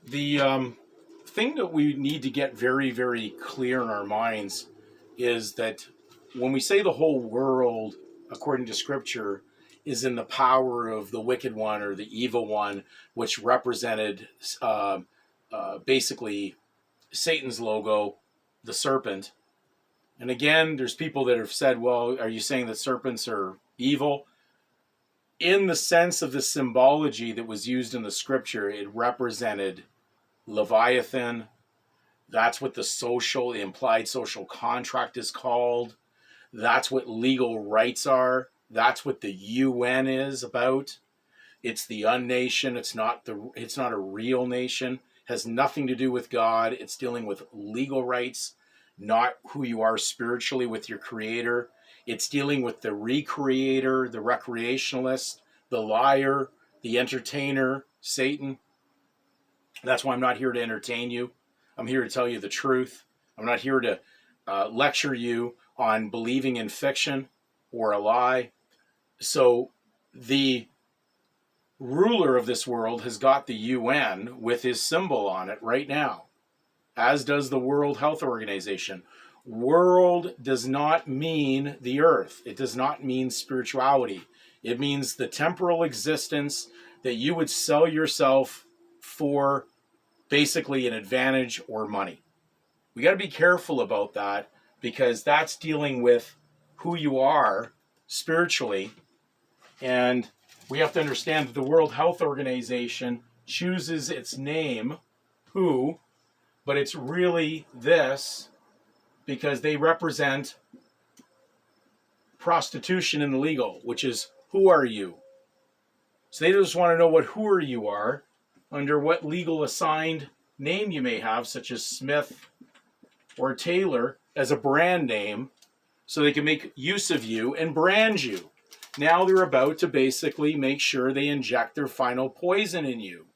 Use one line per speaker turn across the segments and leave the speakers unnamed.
The thing that we need to get very, very clear in our minds is that when we say the whole world, according to Scripture, is in the power of the wicked one or the evil one, which represented basically Satan's logo, the serpent. And again, there's people that have said, well, are you saying that serpents are evil? In the sense of the symbology that was used in the Scripture, it represented Leviathan. That's what the implied social contract is called. That's what legal rights are. That's what the UN is about. It's the unnation. It's not a real nation. It has nothing to do with God. It's dealing with legal rights, not who you are spiritually with your creator. It's dealing with the recreator, the recreationalist, the liar, the entertainer, Satan. That's why I'm not here to entertain you. I'm here to tell you the truth. I'm not here to lecture you on believing in fiction or a lie. So the ruler of this world has got the UN with his symbol on it right now, as does the World Health Organization. World does not mean the earth. It does not mean spirituality. It means the temporal existence that you would sell yourself for basically an advantage or money. We got to be careful about that because that's dealing with who you are spiritually. And we have to understand that the World Health Organization chooses its name, WHO, but it's really this because they represent prostitution in the legal, which is who are you? So they just want to know what who are you are, under what legal assigned name you may have, such as Smith or Taylor, as a brand name, so they can make use of you and brand you. Now they're about to basically make sure they inject their final poison in you.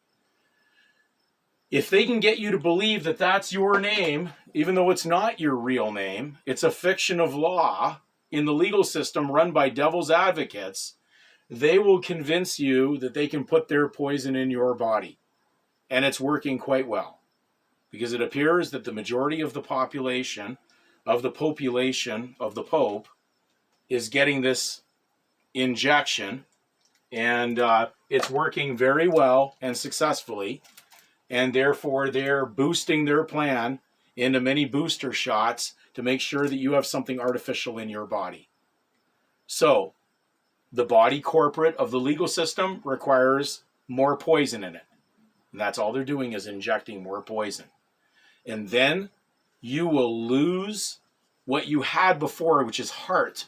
If they can get you to believe that that's your name, even though it's not your real name, it's a fiction of law in the legal system run by devil's advocates, they will convince you that they can put their poison in your body. And it's working quite well, because it appears that the majority of the population, of the Pope, is getting this injection, and it's working very well and successfully, and therefore they're boosting their plan into many booster shots to make sure that you have something artificial in your body. So the body corporate of the legal system requires more poison in it. And that's all they're doing is injecting more poison. And then you will lose what you had before, which is heart.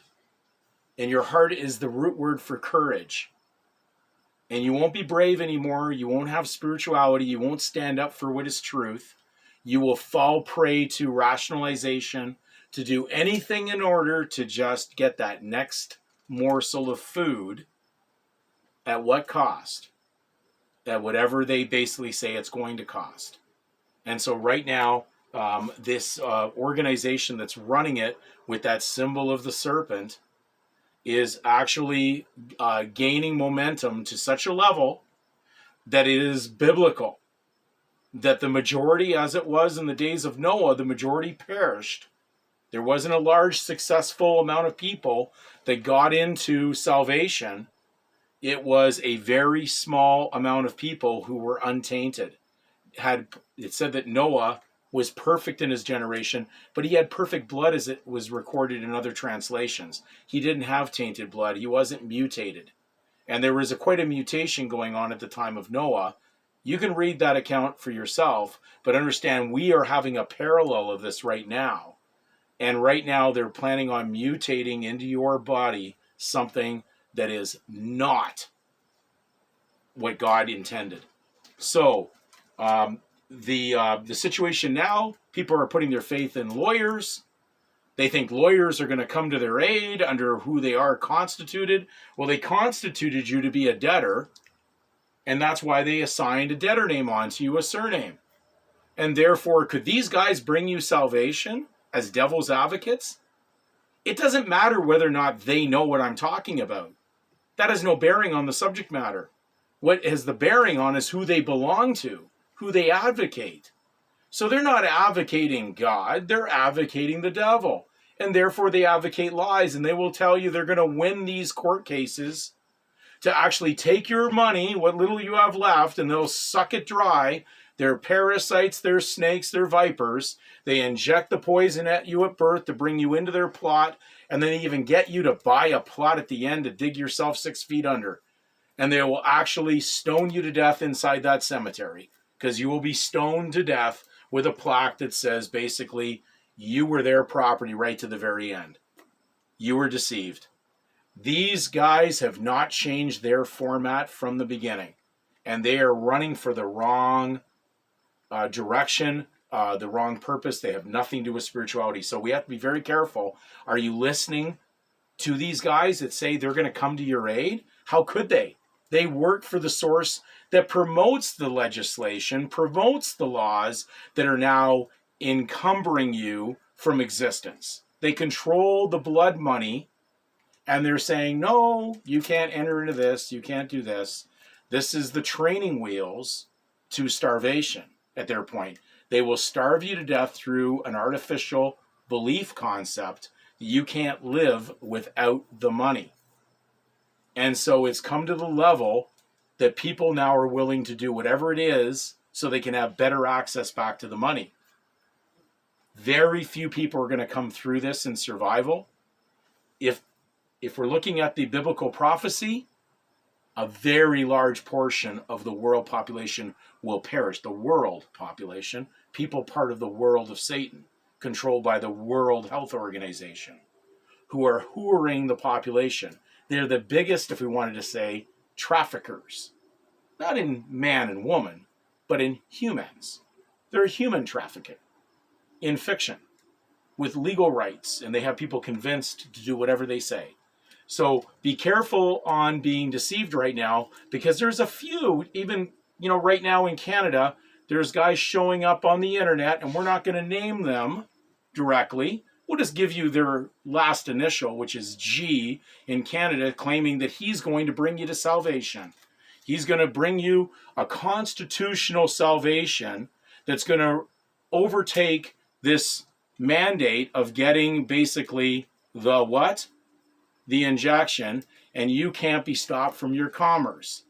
And your heart is the root word for courage. And you won't be brave anymore. You won't have spirituality. You won't stand up for what is truth. You will fall prey to rationalization, to do anything in order to just get that next morsel of food. At what cost? At whatever they basically say it's going to cost. And so right now, this organization that's running it with that symbol of the serpent is actually gaining momentum to such a level that it is biblical. That the majority, as it was in the days of Noah, the majority perished. There wasn't a large successful amount of people that got into salvation. It was a very small amount of people who were untainted. It said that Noah was perfect in his generation, but he had perfect blood as it was recorded in other translations. He didn't have tainted blood. He wasn't mutated. And there was quite a mutation going on at the time of Noah. You can read that account for yourself, but understand we are having a parallel of this right now. And right now they're planning on mutating into your body something that is not what God intended. So the situation now, people are putting their faith in lawyers. They think lawyers are going to come to their aid under who they are constituted. Well, they constituted you to be a debtor, and that's why they assigned a debtor name onto you, a surname. And therefore, could these guys bring you salvation as devil's advocates? It doesn't matter whether or not they know what I'm talking about. That has no bearing on the subject matter. What has the bearing on is who they belong to. who they advocate. So they're not advocating God, they're advocating the devil. And therefore they advocate lies, and they will tell you they're going to win these court cases to actually take your money, what little you have left, and they'll suck it dry. They're parasites, they're snakes, they're vipers. They inject the poison at you at birth to bring you into their plot, and then even get you to buy a plot at the end to dig yourself 6 feet under. And they will actually stone you to death inside that cemetery, because you will be stoned to death with a plaque that says basically, you were their property right to the very end. You were deceived. These guys have not changed their format from the beginning, and they are running for the wrong direction, the wrong purpose. They have nothing to do with spirituality. So we have to be very careful. Are you listening to these guys that say they're going to come to your aid? How could they? They work for the source that promotes the legislation, promotes the laws that are now encumbering you from existence. They control the blood money, and they're saying, no, you can't enter into this, you can't do this. This is the training wheels to starvation at their point. They will starve you to death through an artificial belief concept that you can't live without the money. And so it's come to the level that people now are willing to do whatever it is so they can have better access back to the money. Very few people are going to come through this in survival. If we're looking at the biblical prophecy, a very large portion of the world population will perish. The world population, people part of the world of Satan, controlled by the World Health Organization, who are whoring the population. They're the biggest, if we wanted to say, traffickers. Not in man and woman, but in humans. They're human trafficking in fiction with legal rights, and they have people convinced to do whatever they say. So be careful on being deceived right now, because there's a few, even, right now in Canada, there's guys showing up on the internet, and we're not going to name them directly. We'll just give you their last initial, which is G in Canada, claiming that he's going to bring you to salvation. He's going to bring you a constitutional salvation that's going to overtake this mandate of getting basically the what? The injection, and you can't be stopped from your commerce.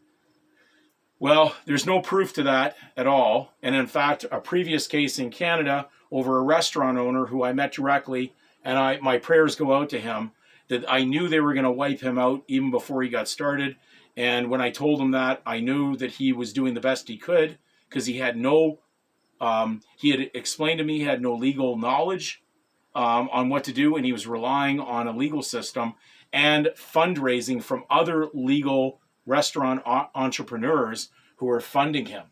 Well, there's no proof to that at all. And in fact, a previous case in Canada over a restaurant owner who I met directly, and my prayers go out to him, that I knew they were going to wipe him out even before he got started. And when I told him that, I knew that he was doing the best he could, because he had he had explained to me he had no legal knowledge on what to do, and he was relying on a legal system and fundraising from other legal restaurant entrepreneurs who were funding him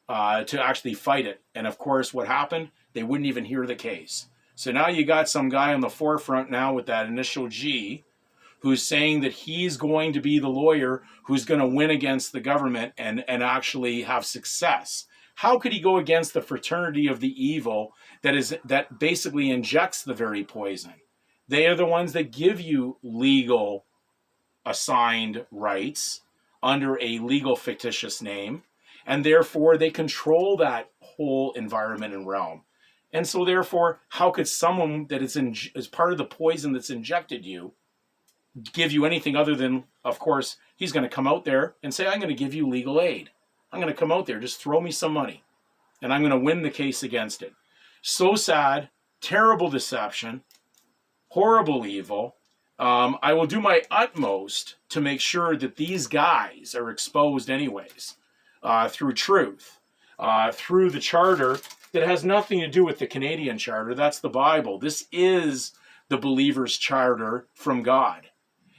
to actually fight it. And of course, what happened? They wouldn't even hear the case. So now you got some guy on the forefront now with that initial G who's saying that he's going to be the lawyer who's going to win against the government and actually have success. How could he go against the fraternity of the evil that basically injects the very poison? They are the ones that give you legal assigned rights under a legal fictitious name, and therefore they control that whole environment and realm. And so therefore, how could someone that is part of the poison that's injected you give you anything other than, of course, he's going to come out there and say, I'm going to give you legal aid. I'm going to come out there, just throw me some money, and I'm going to win the case against it. So sad, terrible deception, horrible evil. I will do my utmost to make sure that these guys are exposed anyways, through truth, through the charter that has nothing to do with the Canadian charter. That's the Bible. This is the believer's charter from God,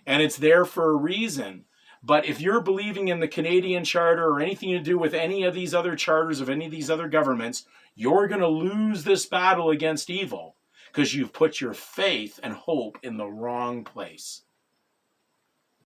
and it's there for a reason. But if you're believing in the Canadian charter or anything to do with any of these other charters of any of these other governments, you're going to lose this battle against evil, because you've put your faith and hope in the wrong place.